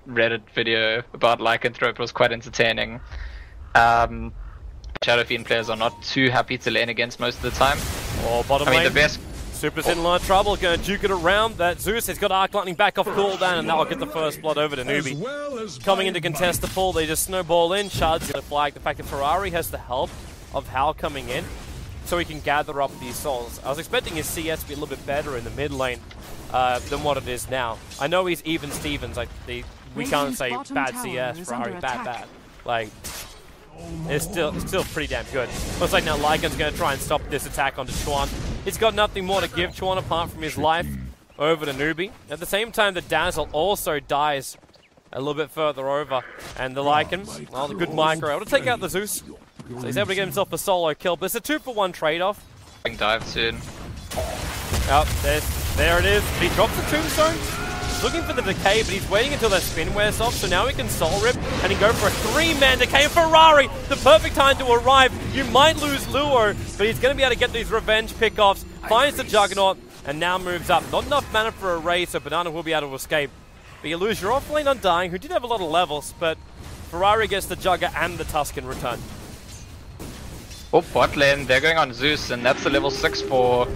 Reddit video about Lycanthrope. It was quite entertaining. Shadow Fiend players are not too happy to lane against most of the time. Or bottom lane. The best. Super's in a lot of trouble, going to juke it around. That Zeus has got Arc Lightning back off cooldown, and that'll get the first blood over to NewBee. Coming in to contest the pull, they just snowball in. Shard's going to flag the fact that Ferrari has the help of Hal coming in, so he can gather up these souls. I was expecting his CS to be a little bit better in the mid lane than what it is now. I know he's even Stevens. We can't say bad CS, Ferrari, bad. Like, it's still pretty damn good. Looks like now Lycan's going to try and stop this attack onto Chuan. He's got nothing more to give Chuan apart from his life over to NewBee. At the same time, the Dazzle also dies a little bit further over. And the Lycan, well, the good micro, able to take out the Zeus. So he's able to get himself a solo kill. But it's a 2-for-1 trade-off. Dive soon. Oh, there it is. He drops the Tombstone. He's looking for the decay, but he's waiting until that spin wears off, so now he can soul rip, and he can go for a 3-man decay. Ferrari, the perfect time to arrive. You might lose Luo, but he's going to be able to get these revenge pickoffs, finds the Juggernaut, and now moves up. Not enough mana for a raid, so Banana will be able to escape. But you lose your offlane Undying, who did have a lot of levels, but Ferrari gets the Jugger and the Tusk in return. Oh, bot lane, they're going on Zeus, and that's a level 6 for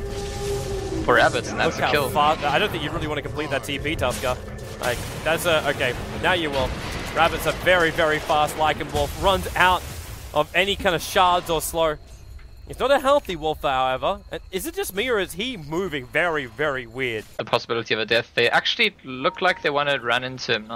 Rabbits, and that's a kill. I don't think you really want to complete that TP, Tusker. Like, that's a... Okay, now you will. Rabbit's a very, very fast Lycan Wolf. Runs out of any kind of shards or slow. He's not a healthy Wolf, however. Is it just me, or is he moving very, very weird? The possibility of a death. They actually look like they want to run into him.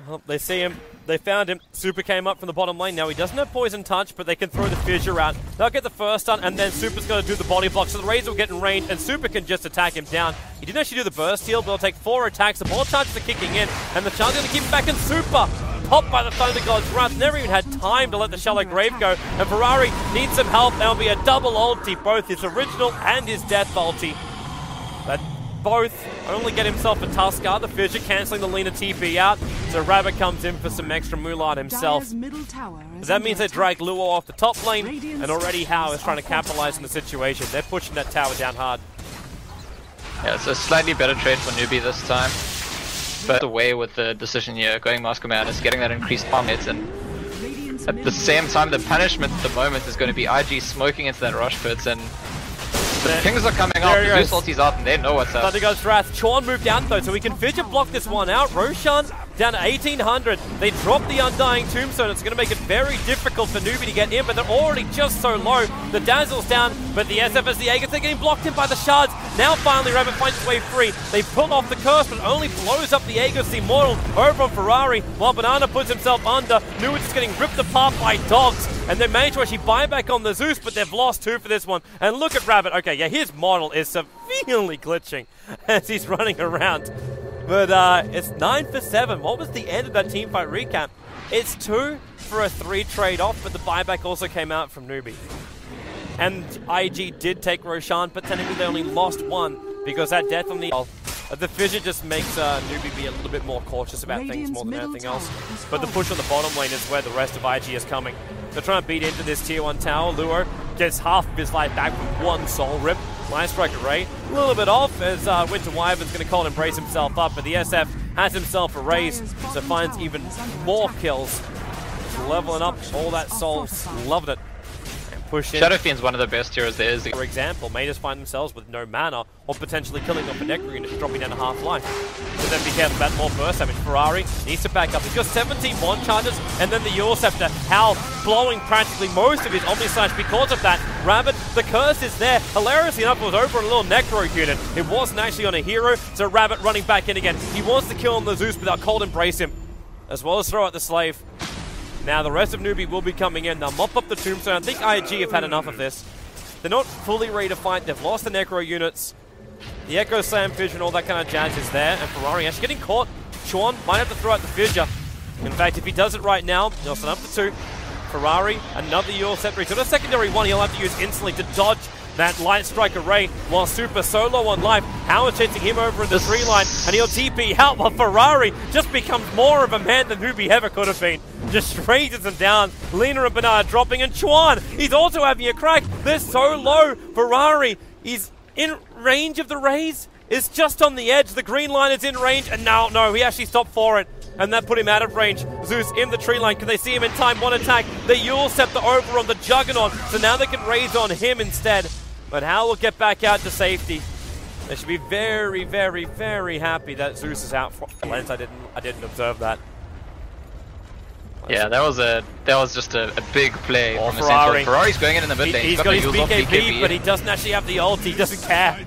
Well, they see him. They found him. Super came up from the bottom lane. Now he doesn't have Poison Touch, but they can throw the Fissure out. They'll get the first stun, and then Super's going to do the body block. So the Razor will get in range, and Super can just attack him down. He didn't actually do the burst heal, but he'll take 4 attacks. The ball charges are kicking in, and the Char's going to keep him back in. Super popped by the Thunder God's Wrath. Never even had time to let the Shallow Grave go. And Ferrari needs some help. There'll be a double ulti, both his original and his death ulti. But both only get himself a Tusker, the Fissure cancelling the Lina TP out, so Rabbit comes in for some extra moolah himself. But that means they drag Luo off the top lane, and already Hao is trying to capitalize on the situation. They're pushing that tower down hard. Yeah, it's a slightly better trade for NewBee this time, but away with the decision here, going Mask Madness, getting that increased bomb hits, and at the same time the punishment at the moment is going to be IG smoking into that rush pit, and the pings are coming up, the Zeus ulti's out, and they know what's up. Thunder God's Wrath. Chuan moved down though, so he can Fidget block this one out. Roshan down to 1800. They drop the Undying Tombstone. It's going to make it very difficult for NewBee to get in, but they're already just so low. The Dazzle's down, but the SF as the Aegis, they're getting blocked in by the shards. Now finally Rabbit finds his way free. They pull off the curse, but only blows up the Aegis Immortal over on Ferrari, while Banana puts himself under. Nuwa just getting ripped apart by dogs, and they manage to actually buy back on the Zeus, but they've lost 2 for this one. And look at Rabbit. Okay, yeah, his model is severely glitching as he's running around. But it's 9 for 7. What was the end of that teamfight recap? It's 2 for a 3 trade-off, but the buyback also came out from NewBee. And IG did take Roshan, but technically they only lost 1 because that death on the Fissure just makes NewBee be a little bit more cautious about things more than anything else. But the push on the bottom lane is where the rest of IG is coming. They're trying to beat into this tier 1 tower. Luo gets half of his life back from 1 soul rip. Line Strike Array, a little bit off as Winter Wyvern's going to call and brace himself up, but the SF has himself a raise, so finds even more kills. Leveling up all that souls, loved it. And push in. Shadow Fiend's one of the best heroes there is. For example, may just find themselves with no mana, or potentially killing off a Necro unit, dropping down to half life. But then be careful about more burst damage. Ferrari needs to back up. He's got 17 Bond charges, and then the Yorceptor, Hal blowing practically most of his Omni Slash because of that. Rabbit, the curse is there. Hilariously enough, it was over on a little Necro unit. It wasn't actually on a hero, so Rabbit running back in again. He wants to kill on the Zeus, but they'll cold embrace him, as well as throw out the Slave. Now the rest of NewBee will be coming in. They'll mop up the Tombstone. I think IG have had enough of this. They're not fully ready to fight. They've lost the Necro units. The Echo Slam Fissure and all that kind of jazz is there. And Ferrari actually getting caught. Chuan might have to throw out the Fissure. In fact, if he does it right now, he'll set up for 2. Ferrari, another Yorceptor. He's got a secondary 1 he'll have to use instantly to dodge that Light Strike Array, while Super solo on life. Howard chasing him over in the tree line, and he'll TP out while Ferrari just becomes more of a man than NewBee ever could have been. Just raises him down. Lina and Bernard dropping, and Chuan, he's also having a crack. They're so low. Ferrari, he's in range of the raise. Is just on the edge. The green line is in range, and now, no, he actually stopped for it. and that put him out of range. Zeus in the tree line. Can they see him in time? One attack. The Yule Scepter over on the Juggernaut, so now they can raise on him instead. But Hal will get back out to safety. They should be very, very, very happy that Zeus is out for Lens. I didn't observe that. Yeah, that was just a big play from Ferrari. Ferrari's going in the mid lane. He's got his BKB, but he doesn't actually have the ult. He doesn't care.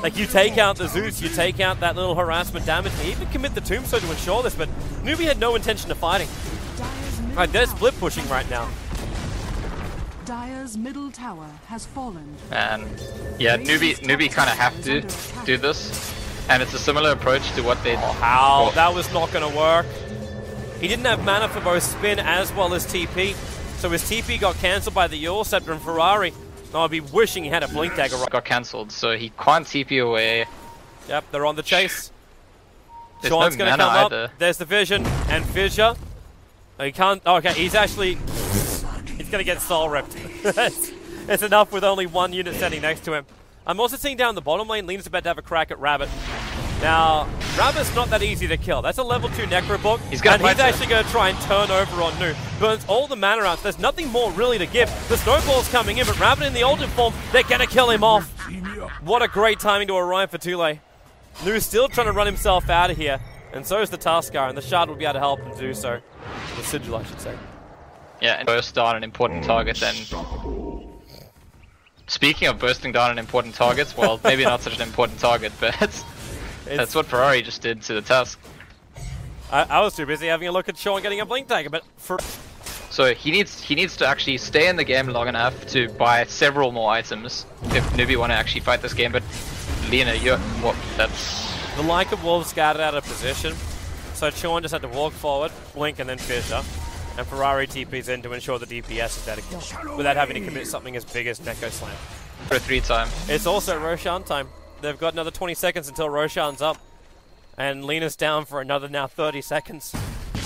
Like, you take out the Zeus, you take out that little harassment damage, and he even commit the Tombstone to ensure this, but NewBee had no intention of fighting. Right, they're split pushing right now. Dire's middle tower has fallen. And yeah, NewBee kind of have to do this, and it's a similar approach to what they. How? That was not going to work. He didn't have mana for both spin as well as TP, so his TP got cancelled by the Yule Scepter, and Ferrari, I'd be wishing he had a Blink Dagger. Got cancelled, so he can't TP away. Yep, they're on the chase. There's Sean's no going to mana come either. up. There's the Vision, and Fissure. He can't. Okay, he's actually. He's going to get soul ripped. It's enough with only one unit standing next to him. I'm also seeing down the bottom lane, Lena's about to have a crack at Rabbit. Now, Rabbit's not that easy to kill. That's a level 2 Necro book, and he's actually going to try and turn over on Nu. Burns all the mana out. There's nothing more really to give. The Snowball's coming in, but Rabbit in the Ultimate form, they're going to kill him off. What a great timing to arrive for Tule. Nu's still trying to run himself out of here, and so is the Tuskar, and the Shard will be able to help him do so. The Sigil, I should say. Yeah, and burst down an important target, and speaking of bursting down an important target, well, maybe not such an important target, but that's what Ferrari just did to the Tusk. I was too busy having a look at Sean getting a Blink Dagger, but so he needs to actually stay in the game long enough to buy several more items if NewBee want to actually fight this game. But Lena, that's the like of Wolves scattered out of position, so Sean just had to walk forward, Blink, and then Fissure. And Ferrari TP's in to ensure the DPS is there to kill, without having to commit something as big as Neko Slam. For 3 time. It's also Roshan time. They've got another 20 seconds until Roshan's up. And Lena's down for another now 30 seconds.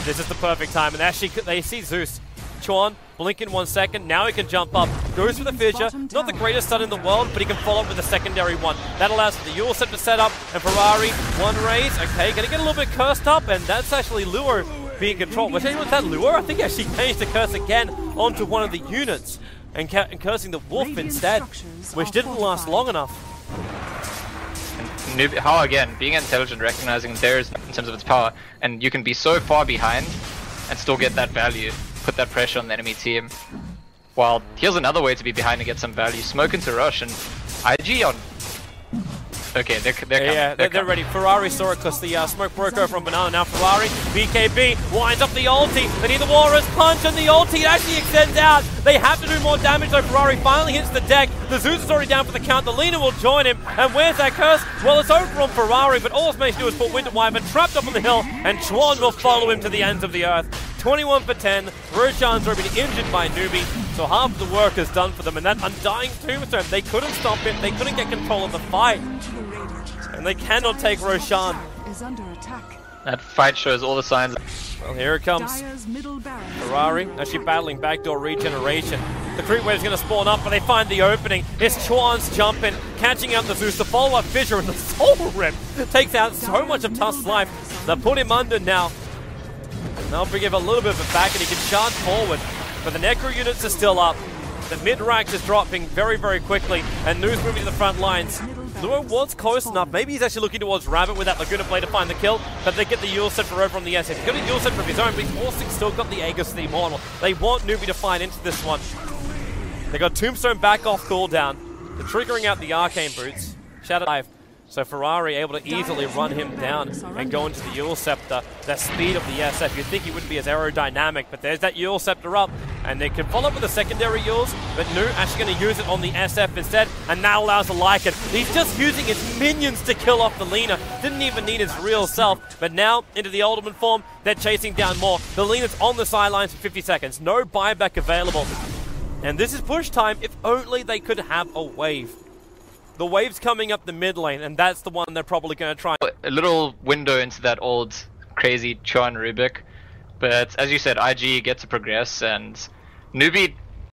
This is the perfect time. And actually, they see Zeus. Chuan, blink in 1 second. Now he can jump up. Goes for the Fissure. Not the greatest stun in the world, but he can follow up with a secondary one. That allows for the Yule Set to set up. And Ferrari, one raise. Okay, gonna get a little bit cursed up. And that's actually Lure being controlled. Was anyone that Lure? I think he actually managed to curse again onto one of the units. And cursing the Wolf instead, which didn't last long enough. NewBee, how again, being intelligent, recognizing theirs in terms of its power, and you can be so far behind and still get that value, put that pressure on the enemy team. While here's another way to be behind and get some value. Smoke into rush and IG on. Okay, they're coming. They're ready. Ferrari saw it because the smoke broke over on Banana. Now Ferrari, BKB, winds up the ulti. They need the Walrus punch, and the ulti actually extends out. They have to do more damage, though. Ferrari finally hits the deck. The Zeus is already down for the count. The Lena will join him. And where's that curse? Well, it's over on Ferrari, but all it's managed to do is put Winter Wyvern trapped up on the hill, and Chuan will follow him to the ends of the earth. 21 for 10. Roshan's already been injured by NewBee, so half the work is done for them. And that Undying Tombstone, they couldn't stop him. They couldn't get control of the fight. And they cannot take Roshan. That fight shows all the signs. Well, here it comes. Ferrari actually battling backdoor regeneration. The creep wave's going to spawn up, but they find the opening. It's Chuan's jumping, catching out the Zeus. The follow-up Fissure and the Soul Rip takes out so much of Tusk's life. They put him under now. They'll give a little bit of it back, and he can charge forward. But the Necro units are still up. The mid-rank is dropping very, very quickly, and Nu's moving to the front lines. Luo was close enough. Maybe he's actually looking towards Rabbit with that Laguna Blade to find the kill, but they get the Yule Set for over on the SF. He's got a Yule Set of his own, but he's also still got the Aegis the Immortal. They want NewBee to fight into this one. They got Tombstone back off cooldown. They're triggering out the Arcane Boots. Shadow Dive. So Ferrari able to easily run him down and go into the Yule Scepter. The speed of the SF, you'd think he wouldn't be as aerodynamic, but there's that Yule Scepter up, and they can follow up with the secondary Yules, but Nu actually going to use it on the SF instead, and now allows the Lycan. He's just using his minions to kill off the Lena. Didn't even need his real self, but now into the ultimate form, they're chasing down more. The Lena's on the sidelines for 50 seconds. No buyback available. And this is push time if only they could have a wave. The wave's coming up the mid lane, and that's the one they're probably going to try. A little window into that old crazy Chuan Rubik, but as you said, IG get to progress, and NewBee